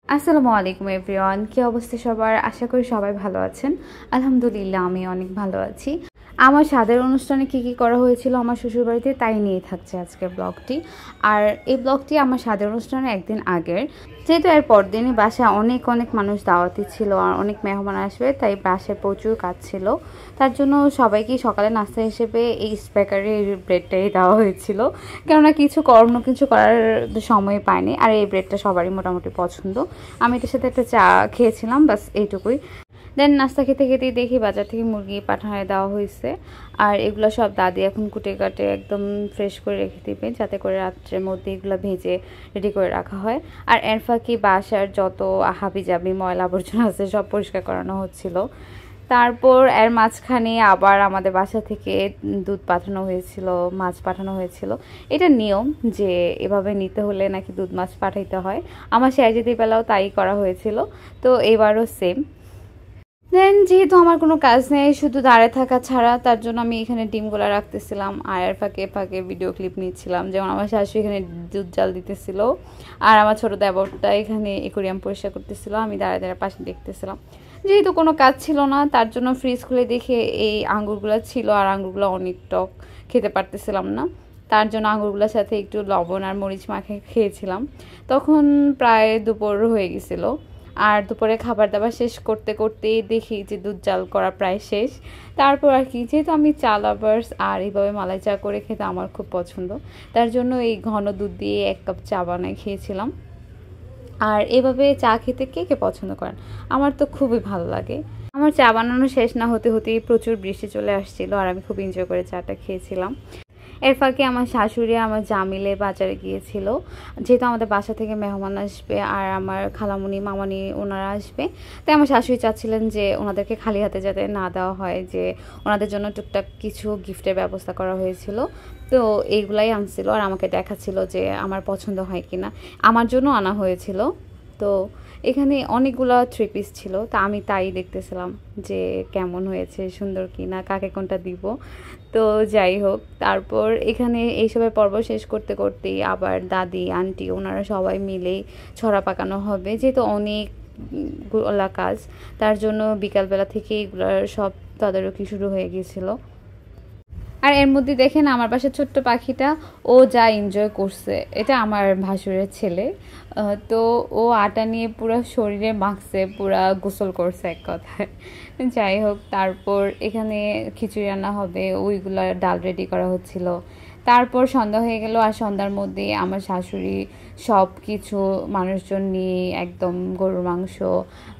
আসসালামু আলাইকুম এভরিওয়ান, কি অবস্থা সবার? আশা করি সবাই ভালো আছেন। আলহামদুলিল্লাহ আমি অনেক ভালো আছি। আমার স্বাদের অনুষ্ঠানে কি করা হয়েছিল আমার শ্বশুরবাড়িতে তাই নিয়ে থাকছে আজকের ব্লগটি। আর এই ব্লগটি আমার স্বাদের অনুষ্ঠানের একদিন আগের, যেহেতু এর পরদিনই বাসায় অনেক মানুষ দাওয়াতি ছিল আর অনেক মেহমান আসবে, তাই বাসায় প্রচুর কাজ ছিল। তার জন্য সবাইকে সকালে নাস্তা হিসেবে এই বেকারির ব্রেডটাই দেওয়া হয়েছিল, কেননা অন্য কিছু করার সময় পায়নি। আর এই ব্রেডটা সবারই মোটামুটি পছন্দ। আমি এটার সাথে একটা চা খেয়েছিলাম, বাস এইটুকুই। দেন নাস্তা খেতে দেখি বাজার থেকে মুরগি পাঠানো দেওয়া হয়েছে। আর এগুলো সব দাদি এখন কুটে কাটে একদম ফ্রেশ করে রেখে দিবে, যাতে করে রাত্রের মধ্যে এগুলো ভেজে রেডি করে রাখা হয়। আর এর ফাঁকি বাসার যত হাবিজাবি ময়লা আবর্জনা আছে সব পরিষ্কার করানো হচ্ছিল। তারপর এর মাঝখানে আবার আমাদের বাসা থেকে দুধ পাঠানো হয়েছিল, মাছ পাঠানো হয়েছিল। এটা নিয়ম যে এভাবে নিতে হলে নাকি দুধ মাছ পাঠাইতে হয়। আমার শেয়ারজিদি বেলাও তাই করা হয়েছিল, তো এবারও সেম। দেন যেহেতু আমার কোনো কাজ নেই, শুধু দাঁড়িয়ে থাকা ছাড়া, তার জন্য আমি এখানে ডিমগুলো রাখতেছিলাম আর এর ফাঁকে ভিডিও ক্লিপ নিচ্ছিলাম। যেমন আমার শাশুড়ি এখানে দুধ জাল দিতেছিল আর আমার ছোটো দেবরটা এখানে অ্যাকোয়ারিয়াম পরিষ্কার করতেছিল, আমি দাঁড়িয়ে পাশে দেখতেছিলাম। যেহেতু কোনো কাজ ছিল না, তার জন্য ফ্রিজ খুলে দেখে এই আঙ্গুরগুলো ছিল আর আঙ্গুরগুলো অনেক টক, খেতে পারতেছিলাম না। তার জন্য আঙ্গুরগুলোর সাথে একটু লবণ আর মরিচ মাখে খেয়েছিলাম। তখন প্রায় দুপুর হয়ে গেছিলো। আর দুপুরে খাবার দাবার শেষ করতেই দেখি যে দুধ জাল করা প্রায় শেষ। তারপর আর কি, যেহেতু আমি চা লাভার্স আর এইভাবে মালাই চা করে খেতে আমার খুব পছন্দ, তার জন্য এই ঘন দুধ দিয়ে 1 কাপ চা বানায় খেয়েছিলাম। আর এভাবে চা খেতে কে পছন্দ করেন? আমার তো খুবই ভালো লাগে। আমার চা বানানো শেষ না হতেই প্রচুর বৃষ্টি চলে আসছিল আর আমি খুব এনজয় করে চাটা খেয়েছিলাম। এর ফাঁকে আমার শাশুড়ি আমার জামিলে বাজারে গিয়েছিল, যেহেতু আমাদের বাসা থেকে মেহমান আসবে আর আমার খালামুনি মামানি ওনারা আসবে, তাই আমার শাশুড়ি চাচ্ছিলেন যে ওনাদেরকে খালি হাতে যাতে না দেওয়া হয়, যে ওনাদের জন্য টুকটাক কিছু গিফটের ব্যবস্থা করা হয়েছিল। তো এইগুলাই আনছিল আর আমাকে দেখাচ্ছিল যে আমার পছন্দ হয় কিনা। আমার জন্য আনা হয়েছিল। তো এখানে অনেকগুলো 3 পিস ছিল, তা আমি তাই দেখতেছিলাম যে কেমন হয়েছে, সুন্দর কিনা, কাকে কোনটা দিব। তো যাই হোক, তারপর এখানে এইসবের পর্ব শেষ করতেই আবার দাদি আন্টি ওনারা সবাই মিলেই ছড়া পাকানো হবে, যেহেতু অনেকগুলা কাজ, তার জন্য বিকালবেলা থেকে এগুলোর সব তদারকি শুরু হয়ে গিয়েছিল। আর এর মধ্যে দেখেন আমার পাশে ছোট্ট পাখিটা, ও যা এনজয় করছে। এটা আমার ভাসুরের ছেলে। তো ও আটা নিয়ে পুরো শরীরে মাখছে, পুরা গোসল করছে এক কথায়। যাই হোক, তারপর এখানে খিচুড়ি রান্না হবে, ওইগুলো ডাল রেডি করা হচ্ছিল। তারপর সন্ধ্যা হয়ে গেল আর সন্ধ্যার মধ্যে আমার শাশুড়ি সব কিছু মানুষজন নিয়ে একদম গরুর মাংস,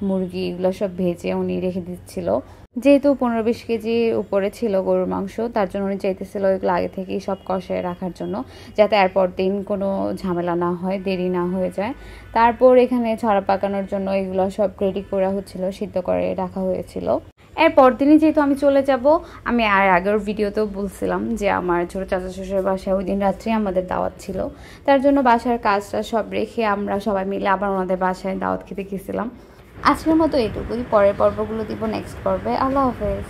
মুরগি এগুলো সব ভেজে উনি রেখে দিচ্ছিল। যেহেতু 15-20 কেজির উপরে ছিল গরুর মাংস, তার জন্য উনি চাইতেছিল ওইগুলো আগে থেকেই সব কষায় রাখার জন্য, যাতে এরপর দিন কোনো ঝামেলা না হয়, দেরি না হয়ে যায়। তারপর এখানে ছড়া পাকানোর জন্য এগুলো সব রেডি করা হচ্ছিল, সিদ্ধ করে রাখা হয়েছিল। এরপর দিনই যেহেতু আমি চলে যাব, আমি আগের ভিডিওতেও বলছিলাম যে আমার ছোটো চাচা শ্বশুরের বাসায় ওই দিন রাত্রে আমাদের দাওয়াত ছিল। তার জন্য বাসার কাজটা সব রেখে আমরা সবাই মিলে আবার ওনাদের বাসায় দাওয়াত খেতে গেছিলাম। আজকের মতো এটুকুই, পরের পর্বগুলো দিব নেক্সট পর্বে। আল্লাহ হাফেজ।